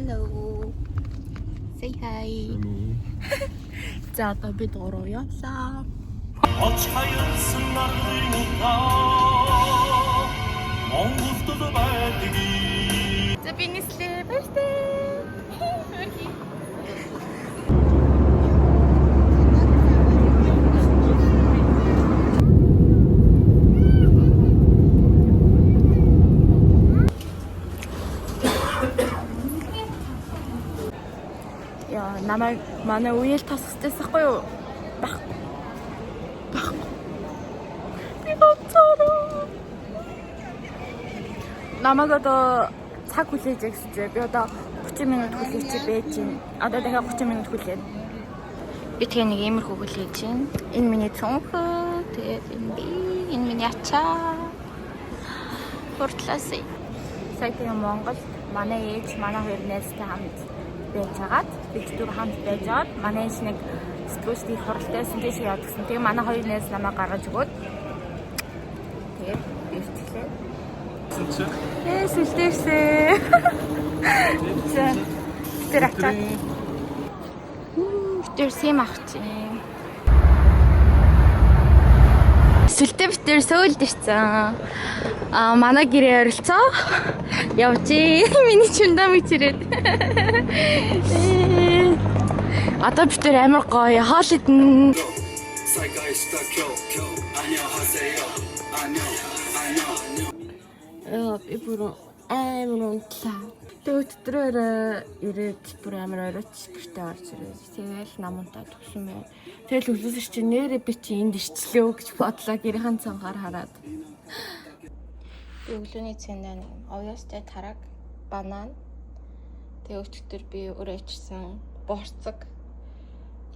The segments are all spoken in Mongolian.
Hello. Say hi. За одоо бид гурав явлаа. Очхайсан нарын утаа Монголд байдгийг За би нэслээ баяртай. Яа, намайг манай үеэл тасчихсан байхгүй юу? Байхгүй. Би боцороо. Намайг одоо цаг хүлээж өгсөж. Би одоо 30 минут хүлээж байж байна. Одоо дахиад 30 минут хүлээн. Би тэгээ нэг иймэрхүү хүлээж байна. Энэ миний цонхоо, тэгээд энэ миний ачаа. Хурдлаасаа. Сая тэгээ Монголд манай ээж, манай хоёр найзтай хамт байжгаад бид дөрөв хамт байжгаад манай ээж нэг сэтгүүлчдийн хуралдайсан тийш яваад гисэн. Тэгээ манай хоёр найз намайг гаргаж өгөөд тэгээд ирчихлээ. Сүлдээсээ. За. Тэр ачаа. Тэр сэм авчих. Сүлдээ битэр сөүлд ирсэн. Манай гэрээ оролцоо. Явжээ. Миний чундамыг чирээд. Одоо битэр амар гоё хоол идэн. Би бүр амар унтлаа. Тэгээд өдрөөр ирээд бүр амар оройтч гэртээ орж ирээд тэгэл намунтаа төгсөн байна. Тэгэл үлээсч чи нэрээ би чи энд ирчлээ гэж бодлоо гэрийн цангаар хараад. Би өглөөний цэндаа нэг оёстой тараг, банан. Тэгээ өчигдөр би өөрөө ичсэн борцог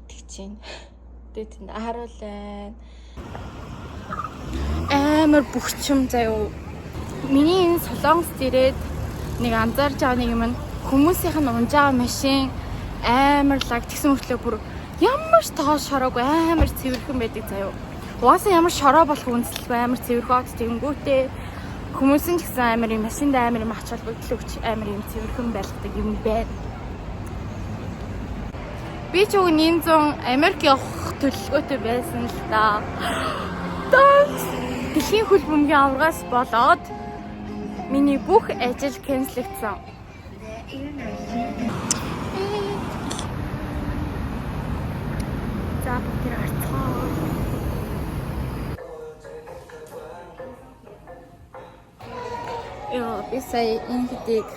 идэж чинь. Тэгээд тэнд харуулаа. Амар бөхчм заяа. Миний энэ солонгост ирээд нэг анзаарч байгаа нэг юм хүмүүсийнх нь унж байгаа машин амар лаг тэгсэн мөртлөө бүр ямар ч тоо шороогүй амар цэвэрхэн байдаг заяа. Угаасаа ямар шороо болох үндэслэлгүй амар цэвэрхөөд тэгэнгүүтээ хүмүүс нь ч гэсэн амар юм машинд амар юм ач холбогдол өгч амар юм цэвэрхэн байлгадаг юм байна. Би ч уг 100 Америк явах төлөвлөгөөтэй байсан л да. Дэлхийн хөл бөмбөгийн аврагаас болоод миний бүх ажил кэнслэгдсэн. За тэр арцгаа. Би сая энэ хэдийг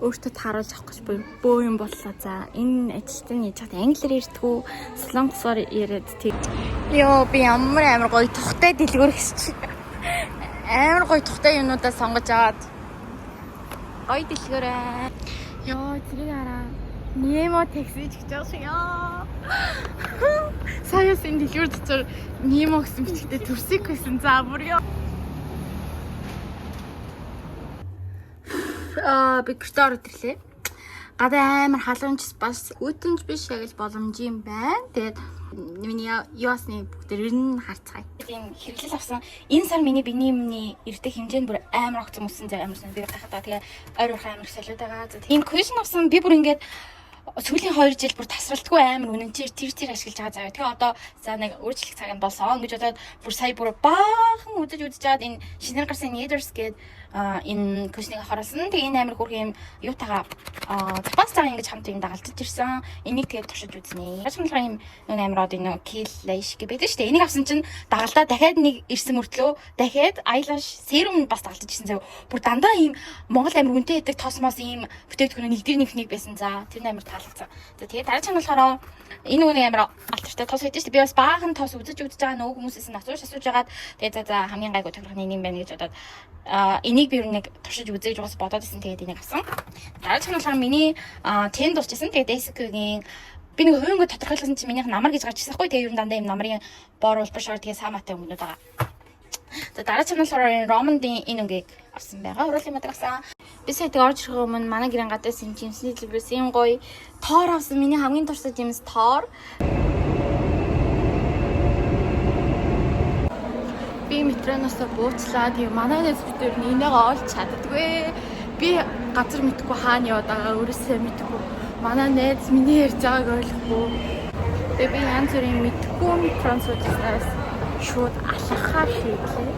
өөртөө тааруулж авах гэж бөө юм боллоо. За энэ ажилтны яаж хат англиар ярьдгүү, солонгосоор яриад тэг. Би амар гоё тухтай дэлгүүр хийчих. Амар гоё тухтай юмнуудаа сонгож аваад гоё дэлгүүрээ. Тэрийг хараа. Немо такси гэж байгаа шиг яа. Саяас энэ дэлгүүр дотор Немо гэсэн бичгтээ төрсөйг байсан. За бүр яа. Би гэртээ ороод ирлээ. Гадаа амар халуунч бас үтэнч биш яг л боломж юм байна. Тэгээд миний юусны бүгдээр нь харцгаая. Тийм хэрэглэл авсан. Энэ сар миний биений эрдэх хэмжээнд бүр амар огцом өссөн зай амарсан. Би гахаа тэгээ ойр урах амар солиод байгаа. Тийм кушн авсан. Би бүр ингээд сүүлийн 2 жил бүр тасралтгүй амар үнэнчээр тэр ашиглаж байгаа заяа. Тэгээ одоо за нэг өөрчлөлт цаг нь болсон гэж бодоод бүр сая бүр баахан үзэж жаад энэ шинээр гарсан Nether's гээд энэ кушныг харуулсан. Тэгээ энэ амар хөрх юм юутагаа Западтайгаа ингэж хамт юм дагалдаж ирсэн. Энийг тэгээд туршиж үзнэ. Хашмалгаа юм нүн амар одоо энэ Killaish гэдэг байдаг шүү дээ. Энийг авсан чинь дагалдаа дахиад нэг ирсэн мөртлөө дахиад eyelash serum бас дагалдаж ирсэн заяа. Бүр дандаа ийм Монгол амар үнэтэй байдаг тосмос ийм бүтээгдэхүүн нэг дээр нэг байсан. За тэр амар таалагдсан. За тэгээд дараа нь болохоор энэ нэг амар алтартай тос байдаг шүү дээ. Би бас баахан тос үзэж байгаа нөгөө хүмүүсээс нь асууж жагаад тэгээд за хамгийн гайгүй тохирохны юм байна гэж бодоод энийг би нэг туршиж үзээж бас бодоод исэн. Тэгээд энийг авсан. Дараа нь болохоор миний тэнд дуусчихсан. Тэгээд Desic-ийн би нэг хувийн гоо тодорхойлсон чинь минийх намар гэж гарч ирсэн хгүй. Тэгээд ер нь дандаа юм намрын бор улбар шор тэгээд сааматай өмнөд байгаа. За дараа нь болохоор Романдын энэ үнгийг авсан байгаа. Уруулын мадаг авсан. Би сая тэг орж ирэх өмнө манай гэрэн гадаас юм жимсний дэлбэрээс юм гоё тоор авсан. Миний хамгийн дуртай жимс тоор. Би метроноос бууцлаа. Тэгээ манай нэс бид нэр энийгээ олж чаддаггүй. Би газар мэдгүй хаана яваад байгаа өөрөөсөө мэдгүй. Манай найз миний ярьж байгааг ойлгохгүй. Тэгээ би янз бүрийн мэдгүй трансферээс шууд алхахаар шийдлээ.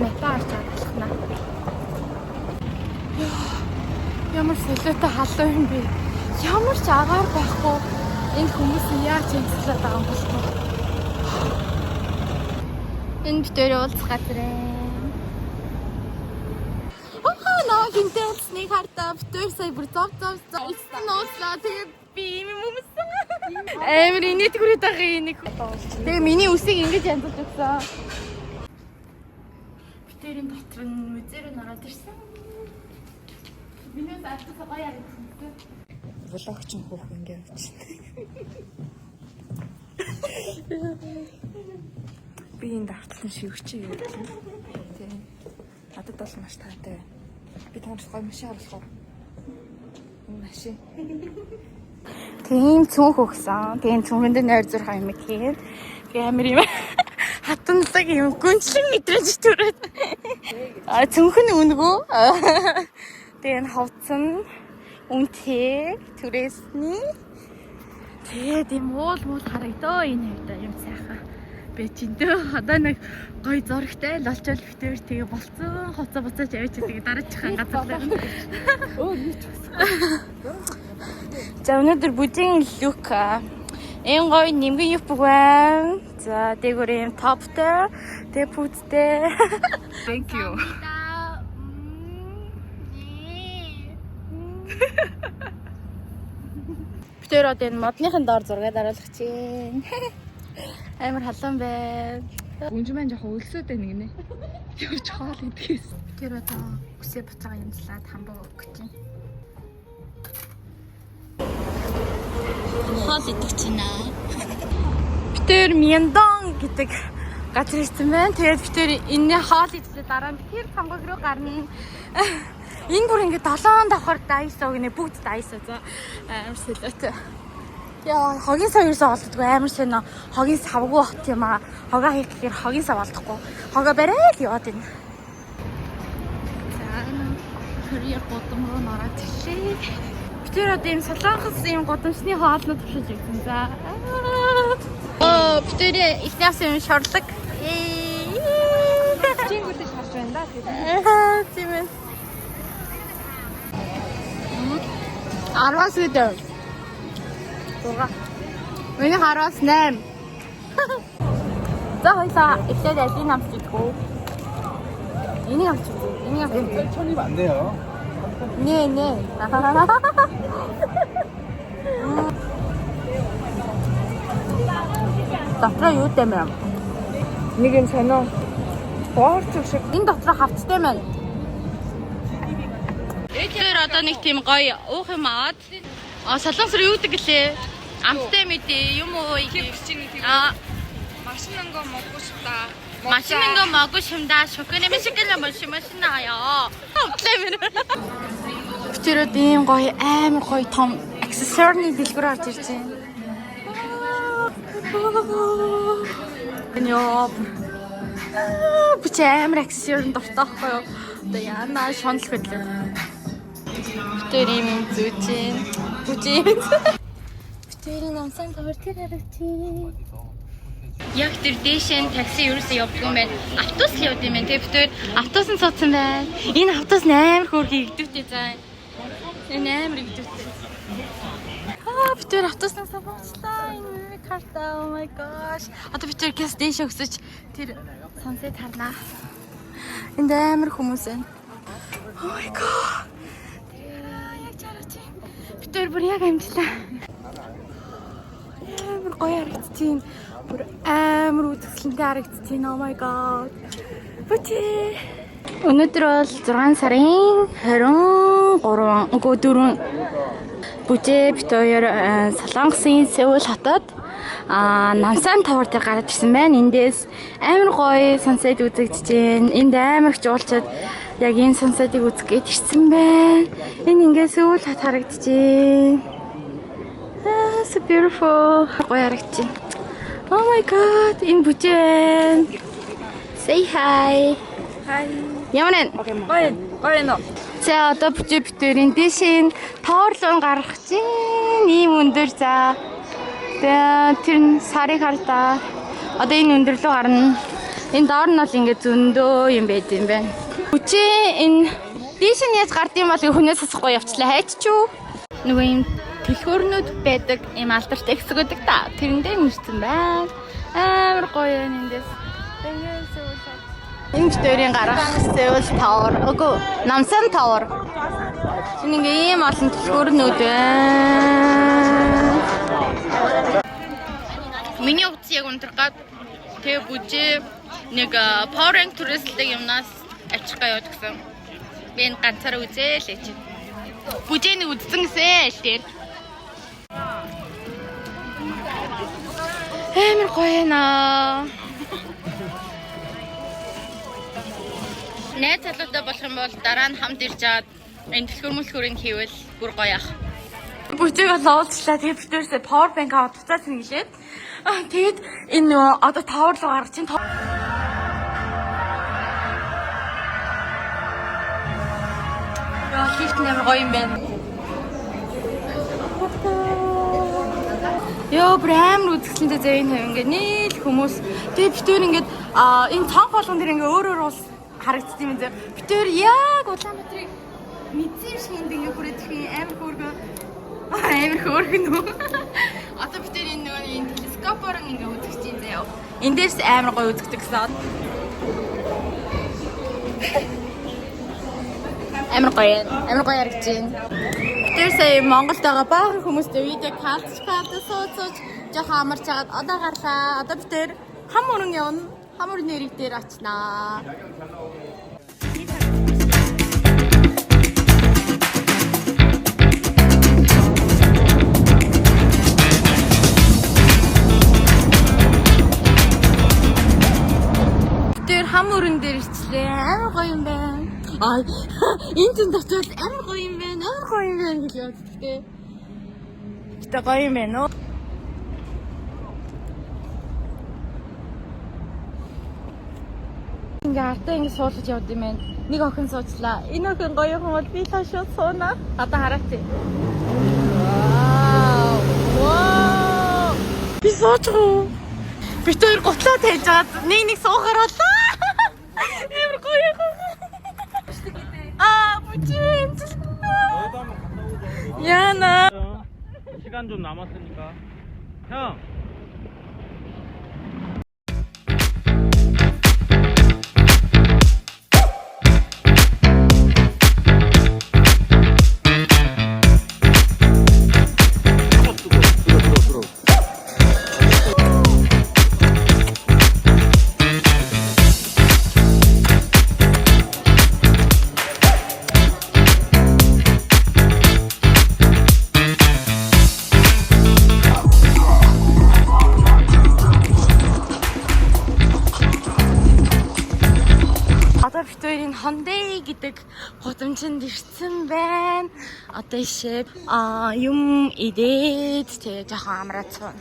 Метаарч алхнаа. Ямар солиотой халуун юм бэ? Ямар ч агаар байхгүй. Энэ хүмүүс яаж цэнцлээд байгаа юм бэ? Энэ битээр уулзах газар ээ. Наа гинтэй уулзсныг хартаа битээр сая бүр зов ууслаа. Тэгээд би юм хүмүүс амар инээд хүрээд байгаа нэг. Тэгээ миний үсийг ингэж янзлж өгсөн. Битээрийн дотор нь музейр нь ороод ирсэн. Миний заалтаа гоё харагдсан. Влогч нь хөөх ингэ явчихсан. Би энэ давталсан шивгчээ юу гэх юм. Тийм. Надад бол маш таатай. Би тооч гоё машин авах. Энэ машин. Тийм цүнх өгсөн. Тийм цүнхэнд нойр зурх юм хийн. Би амар юм. Хатанлаг юм гүнчлэн мэдрэж төрөөд. А цүнх нь үнгөө. Тийм хавцсан. Үнтэй түрээсний. Тэгээд юм уул харагдаа энэ хувьда юм сайхан. Би чиндөө одоо нэг гоё зурагтай лолчол битээр тэгээ болцсон хоцоо буцааж явж тэгээ дараачихсан газар байна. Өөр юу ч гэсэн. За өнөөдөр бүжийн лук энэ гоё нэмгэн юп байна. За дээгүүр юм топтой, тэгээ пүцтэй. Thank you. Битээр одоо энэ модныхын доор зураг дараалах чинь. Амар халуун байна. Үнжмэн жоохон өлсөд байна гинэ. Явж хоол идгээс. Тэр одоо үсээ буцаага юмслаад хамбаа өгч чинь. Хоол идэх чинь аа. Битэр Мяндон гэдэг газар ирсэн байна. Тэгээд битэр энэ хоол идлээ дараа нь тэр хамбаг руу гарна. Энэ бүр ингээд 7 давхар дайсаа гинэ бүгд дайсаа за амар солиотой. Яа, хогийн сав юусаа олддгүй амар сонио. Хогийн савгүй бат юм аа. Хогоо хийх гэхээр хогийн сав олдохгүй. Хогоо бариад яваад байна. За, хөрөөр годом руу нараад ирлээ. Тэр одоо юм солонгос юм годомчны хоолнууд туршиж ирсэн. За. Тэр ихнээс юм шорлог. Чингүүдээ шарж байна да. Тийм ээ. 10-аас үдээ. Зурга. Миний 10-аас 8. За хоёлаа ихтэй алийг амсч идэггүй. Энийг амсч идэггүй. Энийг амсч идэггүй. 천입 안 돼요. 네. Дотроо юу дэмэ? Нэг юм сонио. Боорч шиг. Энэ дотроо хавцтай байна. Тэр одоо нэг тийм гоё уух юм аваад солонгос руу юу гэдэг гэлээ? Амттай мэдээ юм уу? Машинангаа моггүй шүү да. 맛있는 거 먹고 싶다. 쇼크림이 시키려 마시나요? Тэр ийм гоё амар гоё том аксессуарны дэлгүүр орж ирж байна. Яа. Бич амар аксессуарны дуртайхгүй юу? Одоо яана шонл хөдлөө. Тэр ийм зүүчин. Бүжин. Тэрийн амсан товртер харагчи. Яг тэр дэшэн такси ерөөсөө явдгүй юм байна. Автобус л явд юм байна. Тэгээ битээр автобусанд суудсан байна. Энэ автобус амар хөөрхий игдүүтэй заа. Энэ амар игдүүтэй. Битээр автобуснаас суучлаа. Энэ карта. Oh my gosh. Одоо битээр гэс дэш өгсөж тэр сансет харнаа. Энд амар хүмүүс байна. Oh my god. Яг чараач. Битээр бүр яг амтлаа. Амар гоё харагдчихээн. Бүр амар үзэсгэлэнтэй харагдчихээн. Oh my god. Бүчи. Өнөөдөр бол 6 сарын 23 бүжээ бит хоёр Солонгосын Сеул хотод Намсан тавар дээр гараад ирсэн байна. Эндээс амар гоё сансет үзэгдэж байна. Энд амар их жуулчид яг энэ сансетыг үзэх гээд ирсэн байна. Энэ ингээ Сеул хот харагдаж байна. So beautiful. Гоё харагдаж байна. Oh my god, энэ бүжээ байна. Say hi. Hi. Ямар нэ? Гоё нөө. За одоо битүүрийн дэшин тоорлон гаргах чинь ийм өндөр за. Тэр нь сарыг хардаа. Одоо энэ өндөр рүү гарна. Энэ доор нь бол ингээд зөндөө юм байд юм байна. Хүчээ энэ дэшин яаж гардыг бол хүнээс асахгүй явчлаа хайччүү. Нөгөө юм төлхөөрнүүд байдаг ийм алдартай хэсэг гэдэг та. Тэрэндээ мөрцөн байна. Амар гоё юм эндээс. Энэ битүүрийн гарах Seoul Tower. Үгүй, Namsan Tower. Чинь ингээ ийм олон төлхөөрнүүд байна. Миний утас яг унтрахад тэгээ бүжээ нэг Power Rank туристлэг юмнаас ачих гаяа явуулсан. Би энэ ганцаараа үзээлээ чи. Бүжээ нэг үзсэн гэсэн л дээр. Амар гоё наа. Найз залуутай болох юм бол дараа нь хамт ирж аваад энэ төлхөрмөлхөрийг хийвэл бүр гоё ах. Бүжээг олуулчлаа. Тэгээд битүүрсээ power bank аваад буцаад нэглээд. Тэгээд энэ нөгөө одоо tower руу гарах чинь яа лифт нэмэр гоё юм байна. Йоо брэм үзэсгэлэнтэй зэ энэ ингээ нийл хүмүүс. Тэгээд битүүр ингээд энэ цонх болгон дээр ингээ өөр ус харагдсан юм зэ. Битүүр яг Улаанбаатарыг мэдсэн шиг ингээ хүрээд амар хөөргөө. Амар хөөргөн үү. Одоо битүүр энэ нөгөө энэ телескопоор ингээ үзэж чинь заяа. Энд дээрс амар гоё үзэгдэг гэсэн. Амар гоё харагдаж байна. Тэр сая Монголд байгаа баахан хүмүүстэй видео калцчаад сууж жоохон амарч хагаад одоо гарлаа. Одоо бид тэр хам өрн явна. Хам өрн нэрийг дээр очнаа. Тэр хам өрн дээр ичлээ. Амар гоё юм байна. Энэ зэн дотор амар гоё юм байна. Амар гоё юм байна гэж боддогтэй. Тэ гоё юм байна уу? Ингээ артаа ингээ суулгаж явд юм байна. Нэг охин суучлаа. Энэ охин гоё хүн бол би л шууд сууна. Одоо хараач. Вау! Би суучих. Би тэр готлоо тайлж аваад нэг суухаар болоо. Амар гоё юм. 부침. 야나. 시간 좀 남았으니까. 형. Hyundai гэдэг гудамжинд ирсэн байна. Одоо ишээ юм идээд тэгээ жоохон амраад цуна.